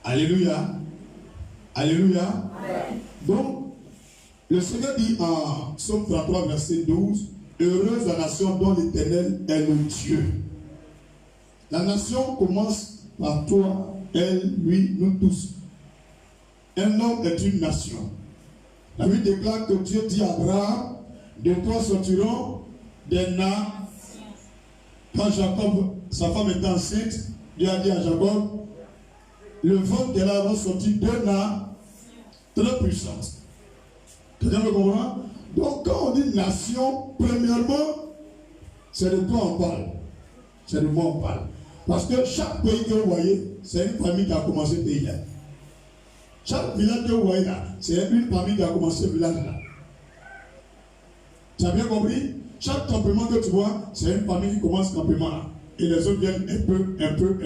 Alléluia. Alléluia. Amen. Donc, le Seigneur dit en Psaume 33, verset 12, heureuse la nation dont l'Éternel est le Dieu. La nation commence par toi, elle, lui, nous tous. Un homme est une nation. La Bible déclare que Dieu dit à Abraham, de toi sortiront des nations. Quand Jacob, sa femme était enceinte, Dieu a dit à Jacob, le ventre de là va sortir deux nations très puissantes. Quelqu'un me comprend? Donc quand on dit nation, premièrement, c'est de toi on parle. C'est de moi on parle. Parce que chaque pays que vous voyez, c'est une famille qui a commencé le pays là. Chaque village que vous voyez là, c'est une famille qui a commencé le village là. Tu as bien compris? Chaque campement que tu vois, c'est une famille qui commence le campement là. Et les autres viennent un peu.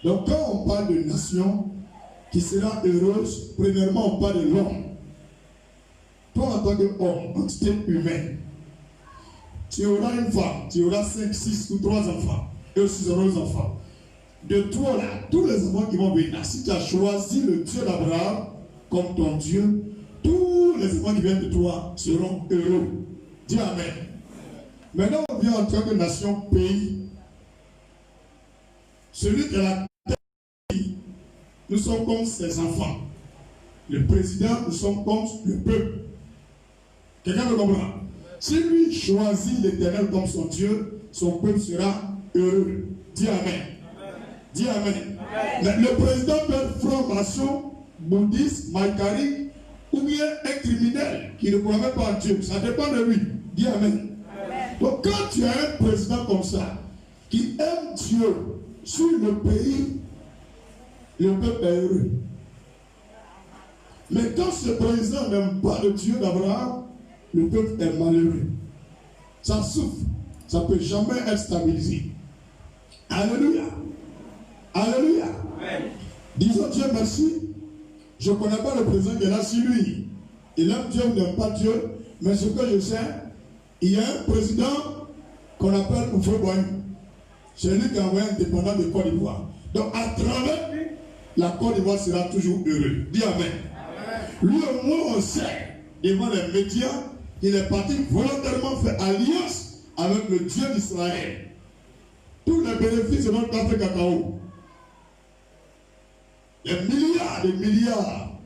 Donc quand on parle de nation qui sera heureuse, premièrement on parle de l'homme. Toi en tant qu'homme, entité humaine, tu auras une femme, tu auras 5, 6 ou 3 enfants. Et aussi auront des enfants. De toi là, tous les enfants qui vont venir, si tu as choisi le Dieu d'Abraham comme ton Dieu, tous les enfants qui viennent de toi seront heureux. Dis Amen. Maintenant, on vient en tant que nation, pays. Celui qui a la tête, nous sommes comme ses enfants. Le président, nous sommes comme le peuple. Quelqu'un me comprend? Si lui choisit l'Éternel comme son Dieu, son peuple sera heureux. Dis Amen. Dis Amen. Amen. Le président peut être franc-maçon, bouddhiste, maïkari, ou bien un criminel qui ne croit même pas en Dieu. Ça dépend de lui. Dis Amen. Amen. Donc quand tu as un président comme ça, qui aime Dieu sur le pays, le peuple est heureux. Mais quand ce président n'aime pas le Dieu d'Abraham, le peuple est malheureux. Ça souffre. Ça ne peut jamais être stabilisé. Alléluia. Alléluia. Amen. Disons Dieu merci. Je ne connais pas le président qui est là sur lui. Il aime Dieu ou n'aime pas Dieu. Mais ce que je sais, il y a un président qu'on appelle Oufo Boigny. C'est lui qui a envoyé un indépendant de Côte d'Ivoire. Donc à travers lui, la Côte d'Ivoire sera toujours heureuse. Dis Amen. Amen. Lui au moins on sait, devant les médias, qu'il est parti volontairement faire alliance avec le Dieu d'Israël. Tous les bénéfices de notre café cacao. Des milliards,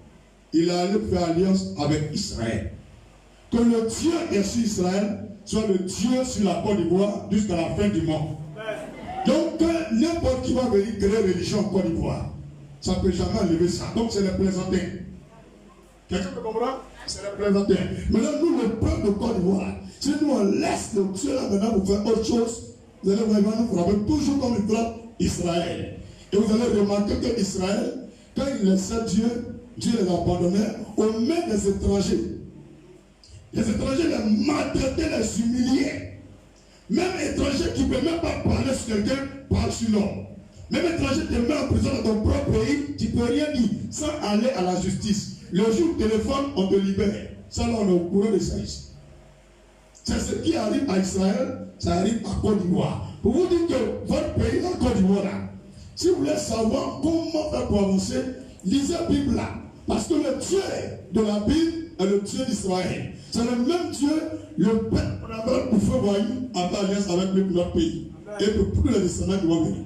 il a allé faire alliance avec Israël. Que le Dieu qui est sur Israël soit le Dieu sur la Côte d'Ivoire jusqu'à la fin du monde. Donc, n'importe qui va venir créer religion en Côte d'Ivoire, ça ne peut jamais enlever ça. Donc, c'est les plaisantins. Quelqu'un me comprend? C'est les plaisantins. Maintenant, nous, le peuple de Côte d'Ivoire, si nous on laisse le Dieu là maintenant pour faire autre chose, vous allez vraiment nous frapper toujours comme il frappe Israël. Et vous allez remarquer que Israël, quand il laissait Dieu, Dieu les abandonnait aux mains des étrangers. Les étrangers les maltraitaient, les humiliaient. Même étranger qui ne peut même pas parler sur quelqu'un, parle sur l'homme. Même étranger qui te met en prison dans ton propre pays, tu ne peux rien dire sans aller à la justice. Le jour où tu téléphones, on te libère. Ça là, on est au courant de ça ici. C'est ce qui arrive à Israël, ça arrive à Côte d'Ivoire. Pour vous dire que votre pays, la Côte d'Ivoire, là, si vous voulez savoir comment faire pour avancer, lisez la Bible là. Parce que le Dieu de la Bible est le Dieu d'Israël. C'est le même Dieu, le peuple d'Abraham pour faire voyou en alliance avec notre pays. Et pour tous les descendants qui vont venir.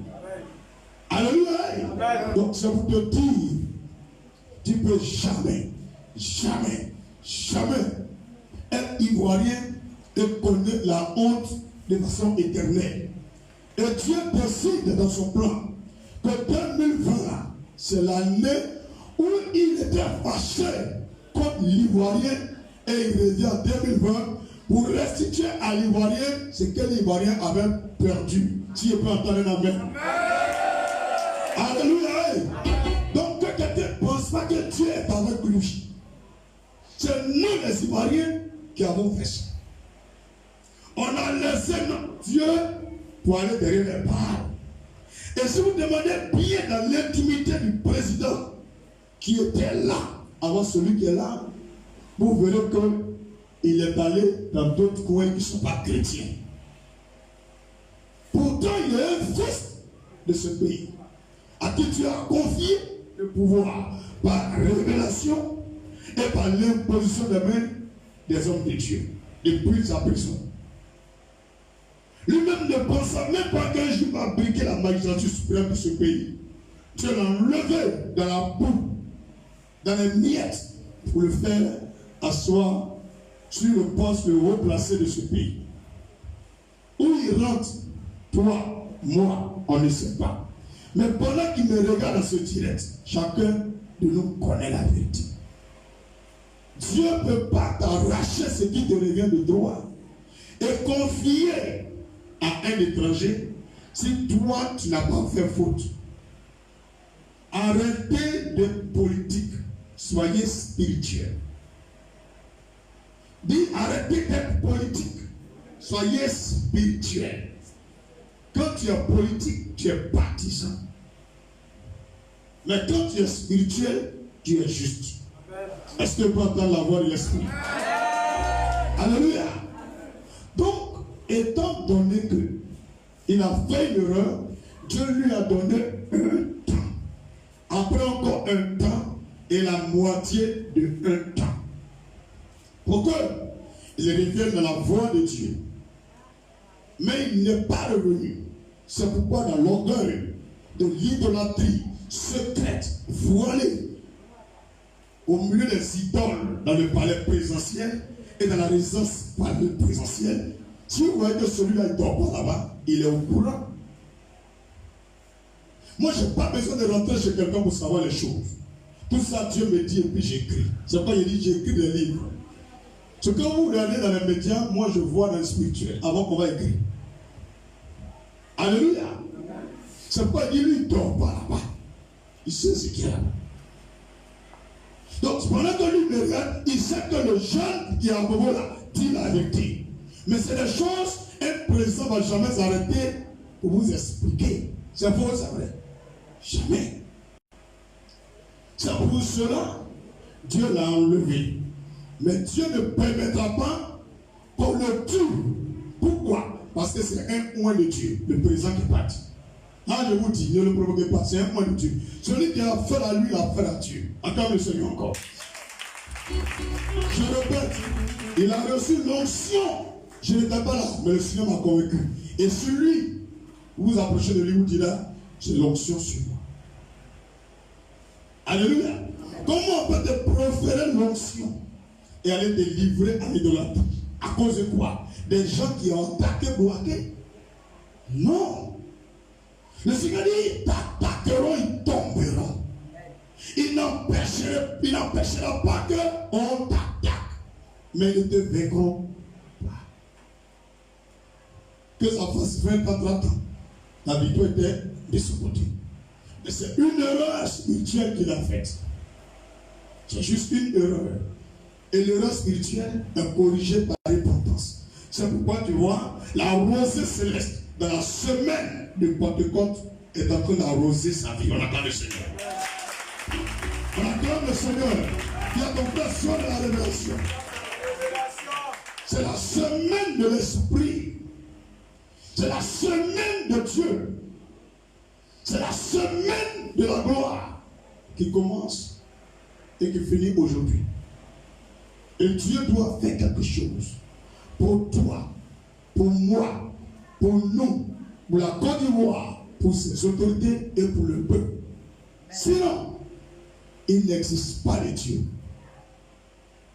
Alléluia. Donc je vous te dis, tu ne peux jamais être ivoirien et connaître la honte de façon éternelle. Et Dieu décide dans son plan que 2020, c'est l'année où il était fâché contre l'Ivoirien et il revient en 2020 pour restituer à l'Ivoirien ce que l'Ivoirien avait perdu. Si je peux entendre un amen. Alléluia. Donc que quelqu'un ne pense pas que Dieu est avec lui. C'est nous les Ivoiriens qui avons fait ça. On a laissé notre Dieu pour aller derrière les barres. Et si vous demandez bien dans l'intimité du président qui était là avant celui qui est là, vous verrez qu'il est allé dans d'autres coins qui ne sont pas chrétiens. Pourtant, il est un fils de ce pays. à qui tu as confié le pouvoir par révélation et par l'imposition des mains des hommes de Dieu, depuis sa prison. Lui-même ne pensa même pas qu'un jour va briquer la magistrature suprême de ce pays. Dieu l'a enlevé dans la boue, dans les miettes, pour le faire asseoir sur le poste le haut placé de ce pays. Où il rentre, toi, moi, on ne sait pas. Mais pendant qu'il me regarde dans ce direct, chacun de nous connaît la vérité. Dieu ne peut pas t'arracher ce qui te revient de droit et confier à un étranger si toi tu n'as pas fait faute. Arrêtez de politique, soyez spirituel. Dis arrêtez d'être politique, soyez spirituel. Quand tu es politique, tu es partisan. Mais quand tu es spirituel, tu es juste. Est-ce que tu peux entendre la voix de l'esprit? Alléluia. Donc, étant donné qu'il a fait une erreur, Dieu lui a donné un temps. Après encore un temps et la moitié de un temps. Pour qu'il revienne dans la voie de Dieu. Mais il n'est pas revenu. C'est pourquoi dans l'orgueil de l'idolâtrie secrète, voilée, au milieu des idoles dans le palais présidentiel et dans la résidence palais présidentielle, si vous voyez que celui-là ne dort pas là-bas, il est au courant. Moi, je n'ai pas besoin de rentrer chez quelqu'un pour savoir les choses. Tout ça, Dieu me dit et puis j'écris. C'est pourquoi il dit j'écris des livres. Ce que vous regardez dans les médias, moi je vois dans le spirituel avant qu'on va écrire. Alléluia. C'est pourquoi il dit lui, il ne dort pas là-bas. Il sait ce qu'il y a là. Donc, pendant que lui me regarde, il sait que le jeune qui est à Bobo là dit la vérité. Mais c'est des choses, un président ne va jamais arrêter pour vous expliquer. C'est faux, c'est vrai. Jamais. C'est pour cela Dieu l'a enlevé. Mais Dieu ne permettra pas qu'on le tue. Pourquoi? Parce que c'est un oint de Dieu, le président qui est parti. Là, je vous dis, ne le provoquez pas, c'est un oint de Dieu. Celui qui a affaire à lui, a affaire à Dieu. Encore le Seigneur encore. Je répète, il a reçu l'onction. Je n'étais pas là, mais le Seigneur m'a convaincu. Et celui, vous vous approchez de lui, vous dites là, j'ai l'onction sur moi. Alléluia. Comment on peut te proférer l'onction et aller te livrer à l'idolâtrie? À cause de quoi? Des gens qui ont attaqué, bloqué? Non. Le Seigneur dit, ils t'attaqueront, ils tomberont. Il n'empêchera pas qu'on t'attaque, mais ils ne te vaincront pas. Que ça fasse 20 ans, 30 ans, la victoire était de ce côté. Mais c'est une erreur spirituelle qu'il a faite. C'est juste une erreur. Et l'erreur spirituelle est corrigée par repentance. C'est pourquoi tu vois, la rosée céleste, dans la semaine de Pentecôte, est en train d'arroser sa vie. On acclame le Seigneur. On acclame le Seigneur. Il y a ton personne de la révélation. C'est la semaine de l'Esprit. C'est la semaine de Dieu. C'est la semaine de la gloire qui commence et qui finit aujourd'hui. Et Dieu doit faire quelque chose pour toi, pour moi, pour nous, pour la Côte d'Ivoire, pour ses autorités et pour le peuple. Sinon, il n'existe pas de Dieu.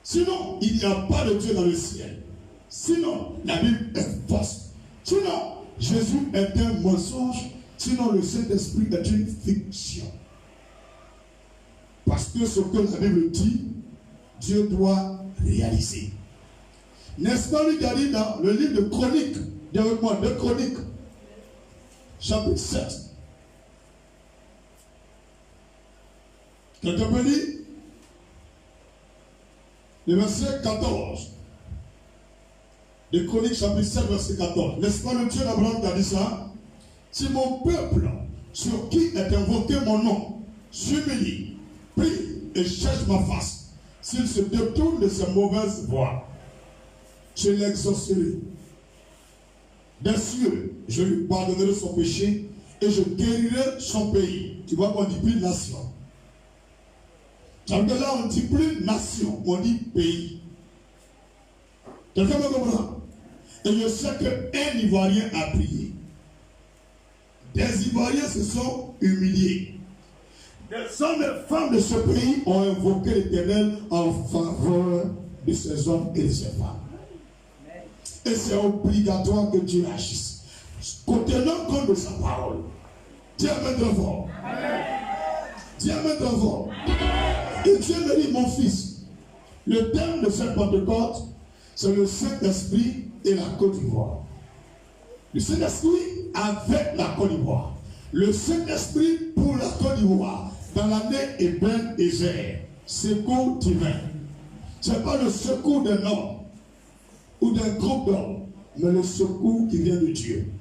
Sinon, il n'y a pas de Dieu dans le ciel. Sinon, la Bible est fausse. Sinon, Jésus est un mensonge. Sinon, le Saint-Esprit est une fiction. Parce que ce que la Bible dit, Dieu doit réaliser. N'est-ce pas lui qui a dit dans le livre de Chroniques, dis avec moi, de Chroniques, chapitre 7. Quelqu'un peut lire le verset 14. De Chroniques, chapitre 7, verset 14. N'est-ce pas le Dieu d'Abraham qui a dit ça? Si mon peuple, sur qui est invoqué mon nom, s'humilie, prie et cherche ma face, s'il se détourne de ses mauvaises voies, je l'exaucerai. Bien sûr, je lui pardonnerai son péché et je guérirai son pays. tu vois qu'on ne dit plus nation. Donc là, on ne dit plus nation, on dit pays. Quelqu'un me comprend? Et je sais qu'un Ivoirien a prié. Des Ivoiriens se sont humiliés. Des hommes et femmes de ce pays ont invoqué l'Éternel en faveur de ces hommes et de ces femmes. Et c'est obligatoire que Dieu agisse. Contenant compte de sa parole. Dieu maintenant fort. Dieu maintenant fort. Et Dieu me dit, mon fils, le thème de cette Pentecôte, c'est le Saint-Esprit et la Côte d'Ivoire. Le Saint-Esprit avec la Côte d'Ivoire. Le Saint-Esprit pour la Côte d'Ivoire. Dans l'année ébène et gère. Secours divin. Ce n'est pas le secours d'un homme ou d'un groupe d'hommes, mais le secours qui vient de Dieu.